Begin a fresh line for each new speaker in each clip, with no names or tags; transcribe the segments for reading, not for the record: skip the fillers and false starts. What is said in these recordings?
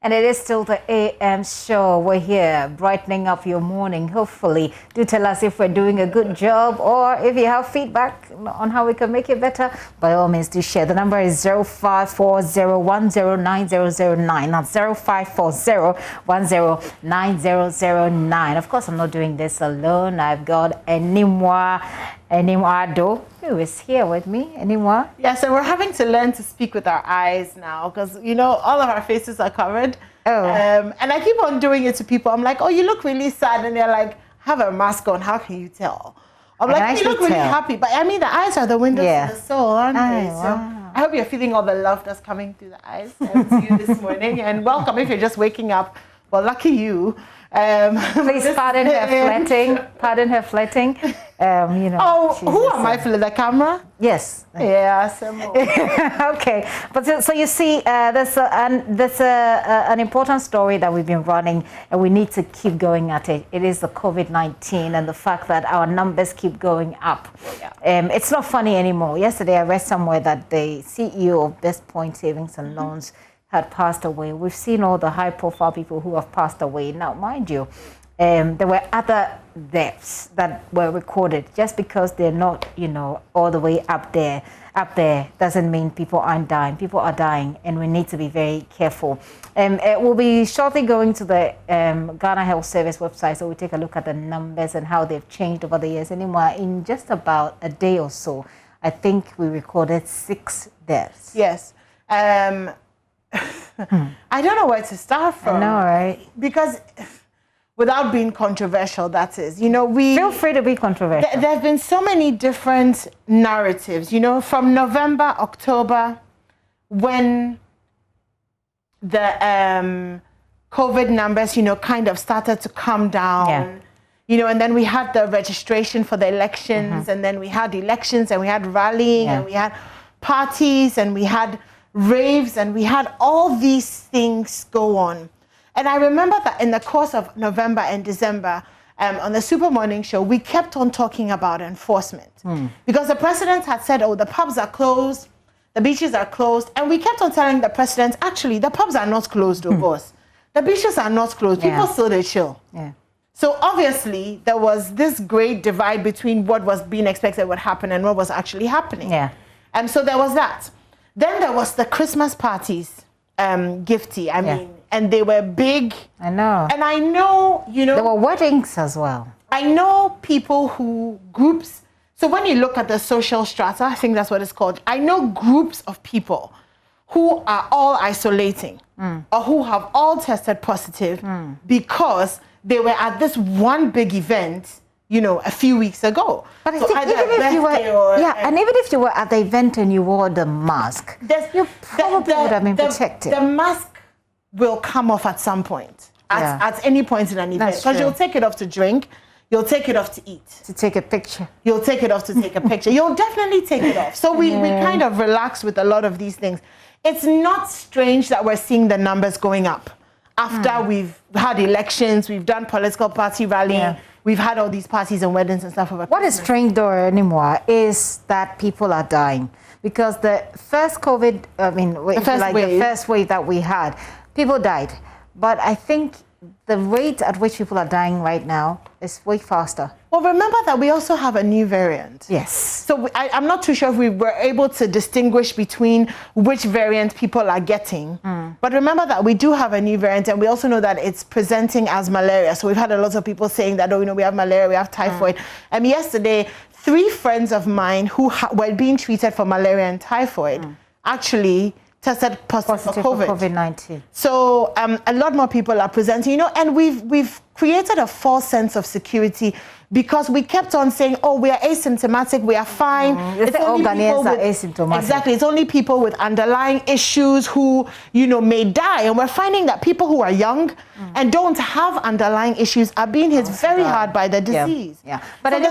And it is still the AM show. We're here brightening up your morning. Hopefully, do tell us if we're doing a good job or if you have feedback on how we can make it better. By all means, do share. The number is 0540109009. That's 0540109009. Of course, I'm not doing this alone. I've got A.M.A. who is here with me. A.M.A.
Yeah, so we're having to learn to speak with our eyes now because, you know, all of our faces are covered.
Oh.
And I keep on doing it to people. I'm like, oh, you look really sad. And they're like, have a mask on. How can you tell? I'm like, you look really happy. But I mean, the eyes are the windows to the soul, aren't they? So I hope you're feeling all the love that's coming through the eyes to you this morning. And welcome if you're just waking up. Well, lucky you.
Please pardon her flirting. Pardon her flirting. You know.
Oh, who am I for the camera?
Yes.
Yeah.
Okay. But so you see, there's an important story that we've been running, and we need to keep going at it. It is the COVID-19 and the fact that our numbers keep going up. Yeah. It's not funny anymore. Yesterday, I read somewhere that the CEO of Best Point Savings and Loans had passed away. We've seen all the high-profile people who have passed away. Now, mind you, there were other deaths that were recorded. Just because they're not, you know, all the way up there doesn't mean people aren't dying. People are dying, and we need to be very careful. We'll be shortly going to the Ghana Health Service website, so we'll take a look at the numbers and how they've changed over the years. Anymore, in just about a day or so, I think we recorded 6 deaths.
Yes. I don't know where to start from.
I know, right?
Because without being controversial, that is, you know,
feel free to be controversial.
There have been so many different narratives, you know, from November, October, when the COVID numbers, you know, kind of started to come down.
Yeah.
You know, and then we had the registration for the elections, and then we had elections, and we had rallying, and we had parties, and we had raves, and we had all these things go on. And I remember that in the course of November and December, on the Super Morning Show, we kept on talking about enforcement. Because the president had said, oh, the pubs are closed, the beaches are closed, and we kept on telling the president, actually, the pubs are not closed, of course. The beaches are not closed. People still they chill. Yeah. So obviously, there was this great divide between what was being expected would happen and what was actually happening.
Yeah.
And so there was that. Then there was the Christmas parties, Gifty. I mean, and they were big.
I know.
And I know, you know.
There were weddings as well.
I know people who, groups. So when you look at the social strata, I think that's what it's called. I know groups of people who are all isolating or who have all tested positive because they were at this one big event, you know, a few weeks ago.
But I think even if you were, and even if you were at the event and you wore the mask, you probably would have been protected.
The mask will come off at some point, at any point in an event, because you'll take it off to drink, you'll take it off to eat,
to take a picture.
You'll take it off to take a picture. You'll definitely take it off. So we kind of relax with a lot of these things. It's not strange that we're seeing the numbers going up after we've had elections, we've done political party rallying. We've had all these parties and weddings and stuff.
What is strange though anymore is that people are dying. Because the first COVID, the first wave that we had, people died. But I think the rate at which people are dying right now is way faster.
Well, remember that we also have a new variant.
Yes.
So I'm not too sure if we were able to distinguish between which variant people are getting. But remember that we do have a new variant, and we also know that it's presenting as malaria. So we've had a lot of people saying that, oh, you know, we have malaria, we have typhoid. Yesterday, 3 friends of mine who were being treated for malaria and typhoid actually tested positive for
COVID-19.
So a lot more people are presenting, you know, and we've created a false sense of security because we kept on saying, oh, we are asymptomatic, we are fine.
It's all Ghanaians are asymptomatic.
Exactly. It's only people with underlying issues who, you know, may die. And we're finding that people who are young and don't have underlying issues are being hit very hard by the disease.
Yeah. But
so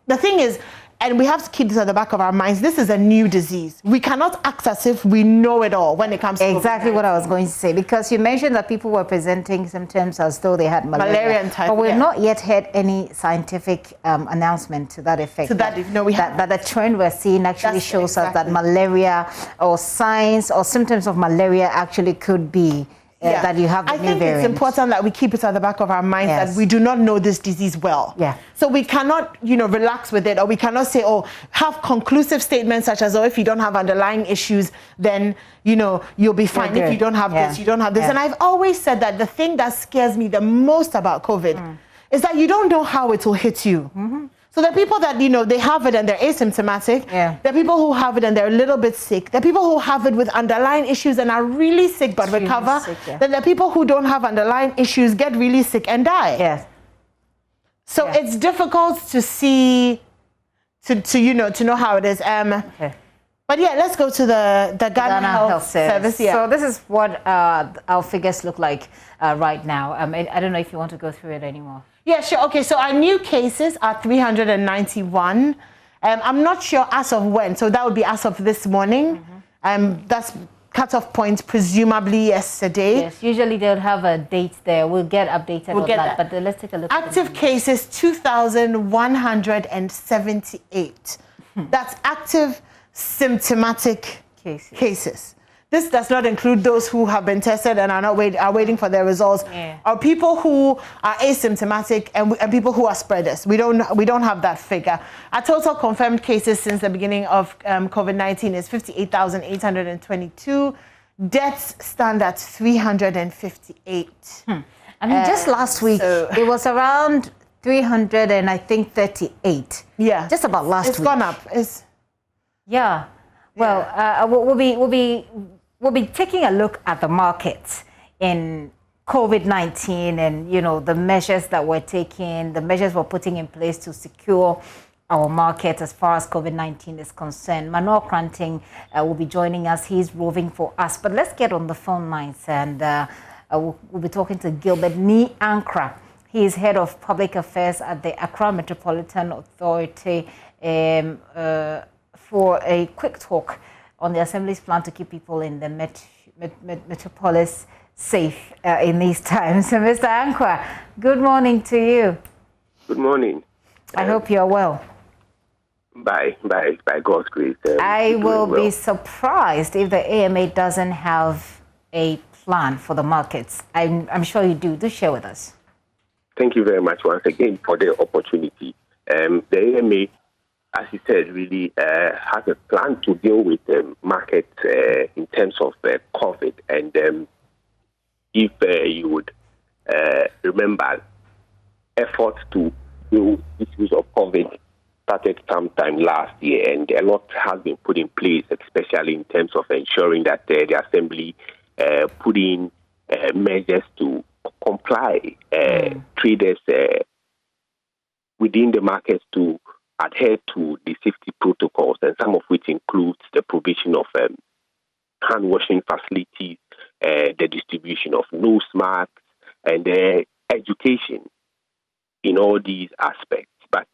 the thing is, and we have to keep this at the back of our minds, this is a new disease. We cannot act as if we know it all when it comes to
exactly
COVID-19.
What I was going to say, because you mentioned that people were presenting symptoms as though they had malaria
and typhoid.
But we've not yet heard any scientific announcement to that effect.
That
the trend we're seeing actually shows us that malaria or signs or symptoms of malaria actually could be that you have the new variant.
I think it's important that we keep it at the back of our minds that we do not know this disease well.
Yeah.
So we cannot, relax with it, or we cannot say, have conclusive statements such as, if you don't have underlying issues, then, you'll be fine. If you don't have this, you don't have this. And I've always said that the thing that scares me the most about COVID is that you don't know how it will hit you. So there are people that, they have it and they're asymptomatic. There are people who have it and they're a little bit sick. There are people who have it with underlying issues and are really sick but recover. Then there are people who don't have underlying issues, get really sick and die. So it's difficult to see, to know how it is. But let's go to the Ghana Health Service.
So this is what our figures look like right now. I don't know if you want to go through it anymore.
Yeah, sure. Okay, so our new cases are 391. I'm not sure as of when, so that would be as of this morning. That's cut-off point, presumably yesterday.
Yes, usually they'll have a date there. We'll get updated on that. But let's take a look.
Active cases, 2,178. That's active symptomatic cases. This does not include those who have been tested and are waiting for their results, or people who are asymptomatic and people who are spreaders. We don't have that figure. Our total confirmed cases since the beginning of COVID-19 is 58,822. Deaths stand at 358.
Just last week it was around 338.
Yeah,
just about last week.
It's gone up.
Well, we'll be taking a look at the markets in COVID-19 and, the measures that we're taking, the measures we're putting in place to secure our market as far as COVID-19 is concerned. Manuel Kranting will be joining us. He's roving for us. But let's get on the phone lines and we'll be talking to Gilbert Ni Ankra. He is head of public affairs at the Accra Metropolitan Authority for a quick talk on the Assembly's plan to keep people in the metropolis safe in these times. So, Mr. Ankra, good morning to you.
Good morning.
I hope you're well.
By God's grace.
I will be surprised if the A.M.A. doesn't have a plan for the markets. I'm sure you do. Do share with us.
Thank you very much once again for the opportunity. The A.M.A., as you said, really has a plan to deal with the market in terms of COVID. And if you would remember, efforts to deal with issues of COVID started sometime last year, and a lot has been put in place, especially in terms of ensuring that the Assembly put in measures to comply, traders within the markets to adhere to the safety protocols, and some of which includes the provision of hand-washing facilities, the distribution of nose masks, and education in all these aspects. But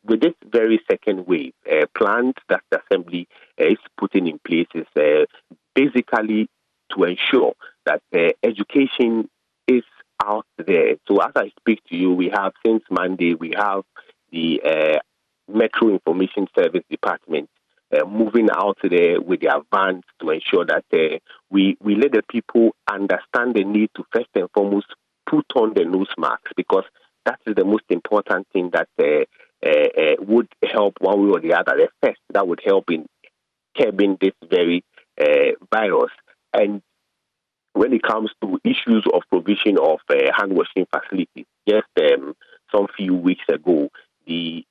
with this very second wave, plans that the Assembly is putting in place is basically to ensure that education is out there. So as I speak to you, we have since Monday, we have the Metro Information Service Department moving out there with their vans to ensure that we let the people understand the need to first and foremost put on the nose masks, because that is the most important thing that would help one way or the other. The first that would help in curbing this very virus. And when it comes to issues of provision of hand-washing facilities, just some few weeks ago, the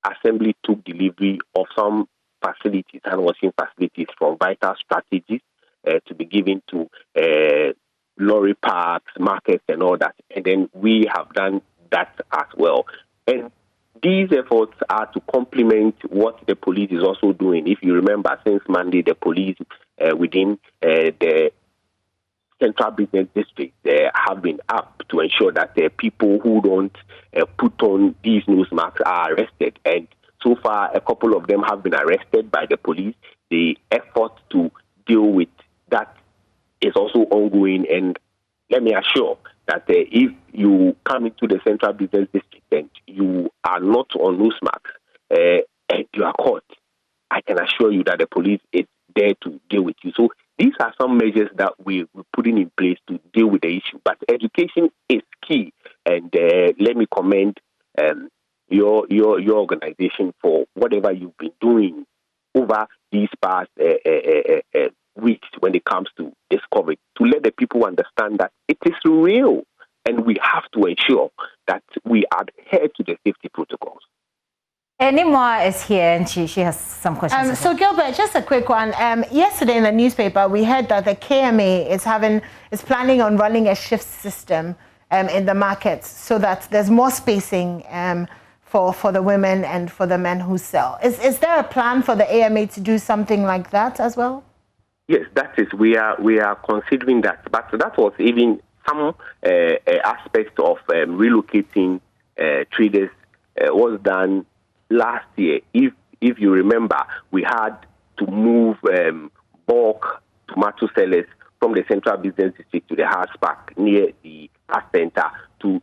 Assembly took delivery of some facilities, hand-washing facilities from Vital Strategies to be given to lorry parks, markets, and all that. And then we have done that as well. And these efforts are to complement what the police is also doing. If you remember, since Monday, the police within the Central Business District have been up to ensure that people who don't put on these nose masks are arrested. And so far, a couple of them have been arrested by the police. The effort to deal with that is also ongoing. And let me assure that if you come into the Central Business District and you are not on nose masks and you are caught, I can assure you that the police is there to deal with you. So these are some measures that we're putting in place to deal with the issue. But education is key. And let me commend your organization for whatever you've been doing over these past weeks when it comes to this COVID, to let the people understand that it is real and we have to ensure that we adhere to the safety protocols.
A.M.A is here and she has some questions.
So Gilbert, just a quick one. Yesterday in the newspaper, we heard that the KMA is planning on running a shift system in the markets so that there's more spacing for the women and for the men who sell. Is there a plan for the A.M.A to do something like that as well?
Yes, that is. We are considering that, but that was even some aspect of relocating traders was done last year. If you remember, we had to move bulk tomato sellers from the Central Business District to the House Park near the Art Center to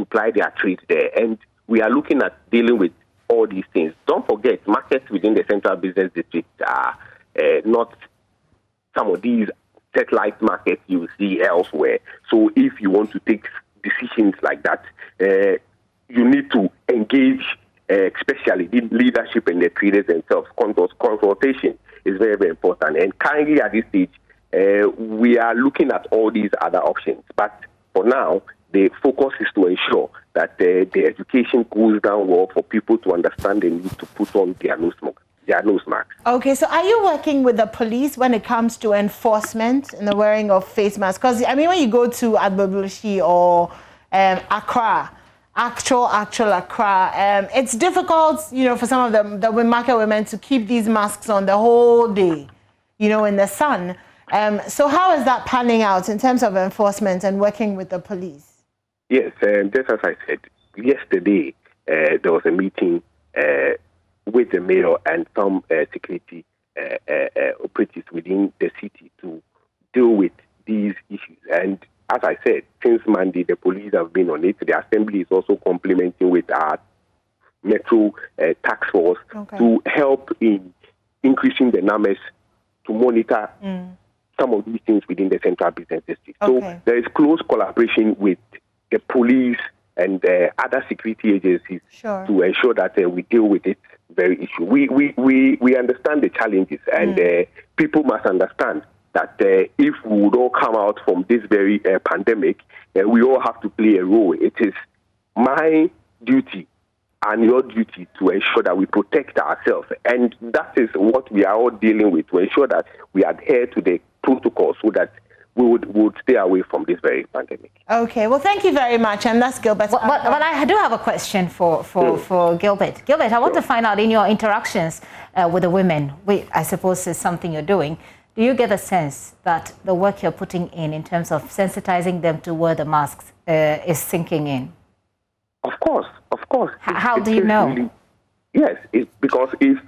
ply their trade there. And we are looking at dealing with all these things. Don't forget, markets within the Central Business District are not some of these satellite markets you see elsewhere. So if you want to take decisions like that, you need to engage, especially the leadership and the traders themselves. Consultation is very, very important. And currently at this stage, we are looking at all these other options. But for now, the focus is to ensure that the education goes down well for people to understand the need to put on their nose masks. Okay,
so are you working with the police when it comes to enforcement and the wearing of face masks? Because, I mean, when you go to Agbogbloshie or Accra, actual Accra, it's difficult, for some of the market women to keep these masks on the whole day, in the sun. So how is that panning out in terms of enforcement and working with the police?
Yes, just as I said, yesterday there was a meeting with the mayor and some security operatives within the city to deal with these issues. And as I said, since Monday, the police have been on it. The assembly is also complementing with our metro task force to help in increasing the numbers to monitor some of these things within the Central Business District. So there is close collaboration with the police and other security agencies to ensure that we deal with it very issue. We understand the challenges, and people must understand that if we would all come out from this very pandemic, we all have to play a role. It is my duty and your duty to ensure that we protect ourselves. And that is what we are all dealing with, to ensure that we adhere to the protocol so that we would stay away from this very pandemic.
Okay, well, thank you very much. And that's Gilbert.
Well, I do have a question for Gilbert. Gilbert, I want to find out, in your interactions with the women, which I suppose is something you're doing, do you get a sense that the work you're putting in terms of sensitizing them to wear the masks is sinking in?
Of course.
How do you know?
Really, yes, because if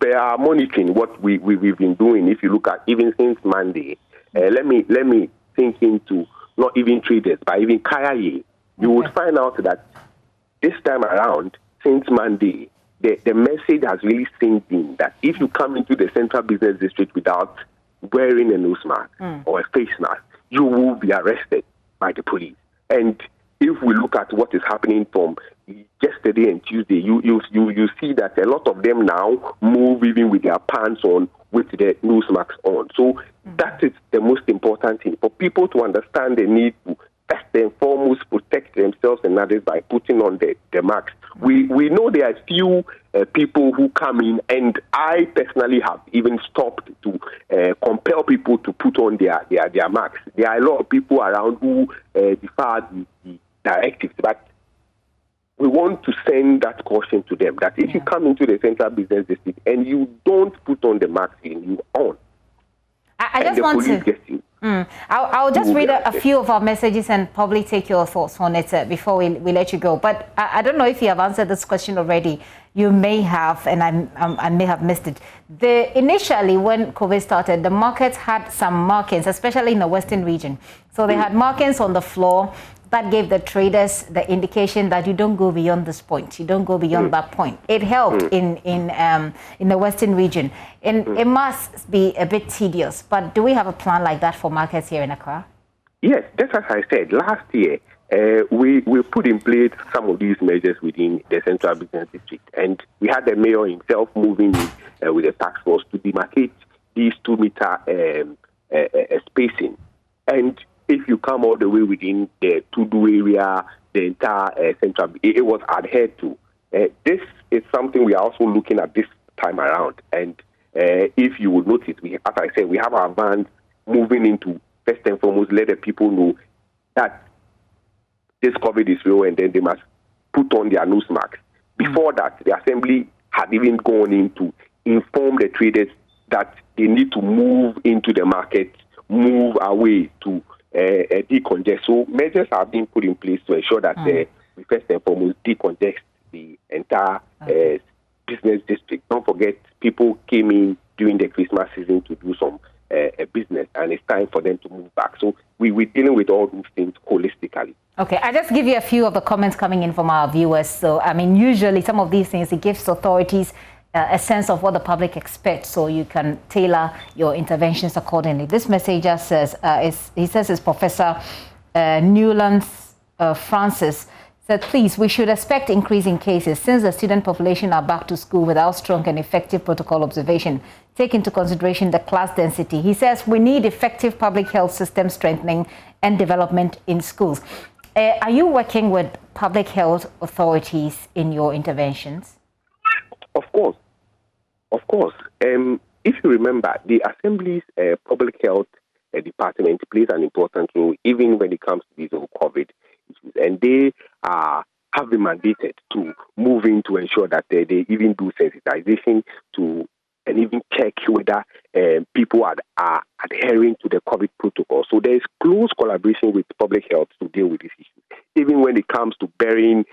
they are monitoring what we've been doing, if you look at even since Monday, let me think into not even traders, but even Kayaye, you would find out that this time around, since Monday, the message has really sinked in that if you come into the Central Business District without wearing a nose mask or a face mask, you will be arrested by the police. And if we look at what is happening from yesterday and Tuesday, you see that a lot of them now move even with their pants on, with their nose masks on. So that is the most important thing, for people to understand the need to first and foremost protect themselves and others by putting on the masks. We know there are few people who come in, and I personally have even stopped to compel people to put on their masks. There are a lot of people around who defy the directives, but we want to send that caution to them that if you come into the Central Business District and you don't put on the mask, you on.
I just want to. I'll just read a few of our messages and probably take your thoughts on it before we let you go. But I don't know if you have answered this question already. You may have, and I may have missed it. Initially, when COVID started, the markets had some markings, especially in the Western region. So they had markings on the floor that gave the traders the indication that you don't go beyond this point. You don't go beyond that point. It helped in the Western region. And it must be a bit tedious. But do we have a plan like that for markets here in Accra?
Yes, just as I said, last year, we put in place some of these measures within the Central Business District. And we had the mayor himself moving in with the task force to demarcate these 2-meter spacing. And if you come all the way within the Tudu area, the entire Central, it was adhered to. This is something we are also looking at this time around. And if you would notice, as I said, we have our vans moving into, first and foremost, let the people know that this COVID is real, and then they must put on their nose masks. Before that, the assembly had even gone in to inform the traders that they need to move into the market, move away to decongest. So measures are being put in place to ensure that we first and foremost decongest the entire business district. Don't forget, people came in during the Christmas season to do some business, and it's time for them to move back. So we're dealing with all these things holistically.
Okay, I just give you a few of the comments coming in from our viewers. So, I mean, usually some of these things, it gives authorities a sense of what the public expects, so you can tailor your interventions accordingly. This messenger says, he says it's Professor Newlands Francis, said, please, we should expect increasing cases since the student population are back to school without strong and effective protocol observation. Take into consideration the class density. He says we need effective public health system strengthening and development in schools. Are you working with public health authorities in your interventions?
Of course. Of course. If you remember, the Assembly's public health department plays an important role even when it comes to these COVID issues. And they have been mandated to move in to ensure that they even do sensitization to and even check whether people are adhering to the COVID protocol. So there is close collaboration with public health to deal with this issue. Even when it comes to burying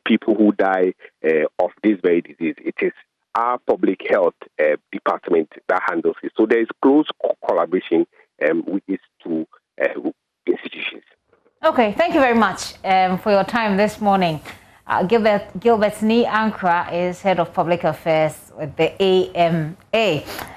people who die of this very disease, it is our public health department that handles it. So there is close collaboration with these two institutions.
Okay, thank you very much for your time this morning. Gilbert Ni Ankra is Head of Public Affairs with the A.M.A.